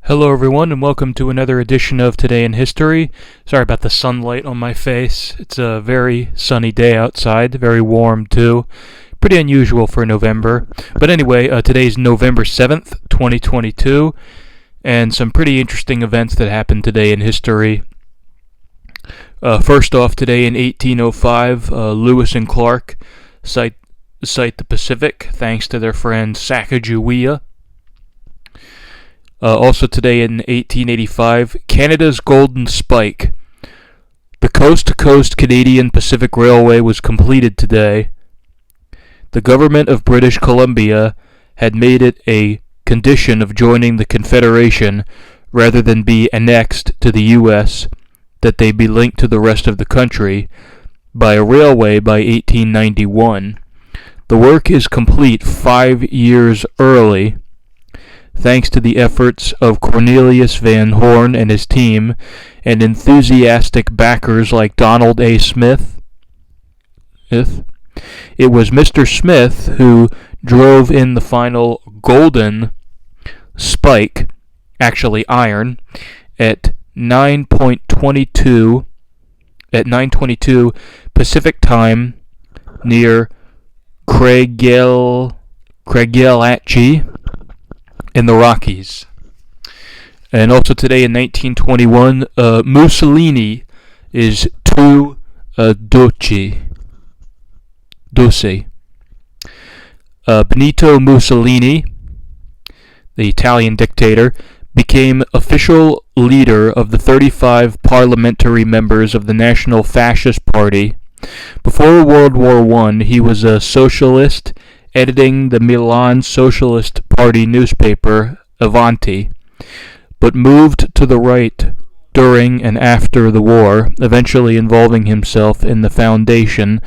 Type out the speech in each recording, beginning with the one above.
Hello everyone and welcome to another edition of Today in History. Sorry about the sunlight on my face. It's a very sunny day outside, very warm too. Pretty unusual for November. But anyway, today's November 7th, 2022, and some pretty interesting events that happened today in history. First off, today in 1805, Lewis and Clark sight the Pacific thanks to their friend Sacagawea. Also today in 1885, Canada's Golden Spike. The coast-to-coast Canadian Pacific Railway was completed today. The government of British Columbia had made it a condition of joining the Confederation rather than be annexed to the U.S. that they be linked to the rest of the country by a railway by 1891. The work is complete 5 years early, thanks to the efforts of Cornelius Van Horn and his team, and enthusiastic backers like Donald A. Smith. It was Mr. Smith who drove in the final golden spike, actually iron, at 9:22 Pacific time near Craigellachie in the Rockies. And also today in 1921, Mussolini is too doce. Benito Mussolini, the Italian dictator, became official leader of the 35 parliamentary members of the National Fascist Party. Before World War I, he was a socialist, editing the Milan Socialist Party newspaper Avanti, but moved to the right during and after the war, eventually involving himself in the foundation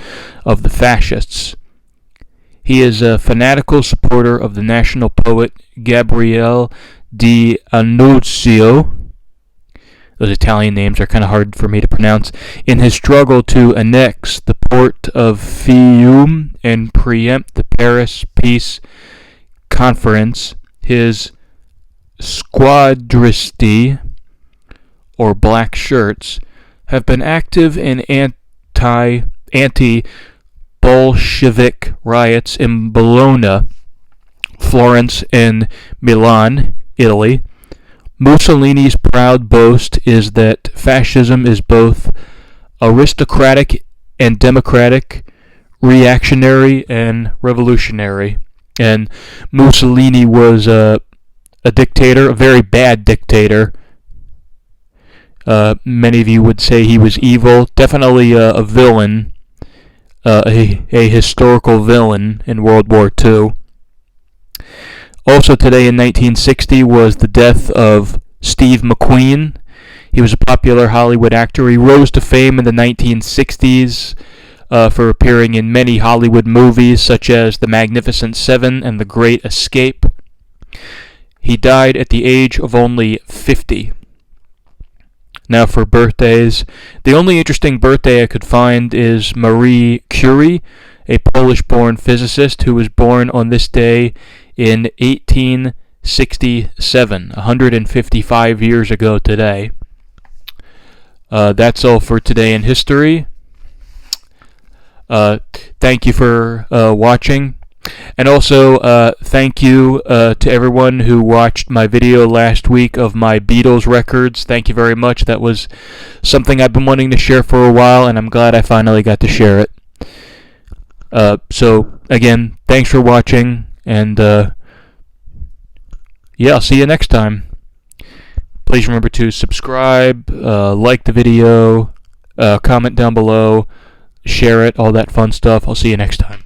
of the fascists. He is a fanatical supporter of the national poet Gabriele D'Annunzio. Those Italian names are kind of hard for me to pronounce. In his struggle to annex the port of Fiume and preempt the Paris Peace Conference, his squadristi, or black shirts, have been active in anti-Bolshevik riots in Bologna, Florence, and Milan, Italy. Mussolini's proud boast is that fascism is both aristocratic and democratic, reactionary and revolutionary. And Mussolini was a dictator, a very bad dictator. Many of you would say he was evil, definitely a villain, a historical villain in World War II. Also today in 1960 was the death of Steve McQueen. He was a popular Hollywood actor. He rose to fame in the 1960s for appearing in many Hollywood movies such as The Magnificent Seven and The Great Escape. He died at the age of only 50. Now for birthdays. The only interesting birthday I could find is Marie Curie, a Polish-born physicist who was born on this day in 1867, 155 years ago today. That's all for Today in History. Thank you for watching. And also, thank you to everyone who watched my video last week of my Beatles records. Thank you very much. That was something I've been wanting to share for a while, and I'm glad I finally got to share it. So, again, thanks for watching, and yeah, I'll see you next time. Please remember to subscribe, like the video, comment down below, share it, all that fun stuff. I'll see you next time.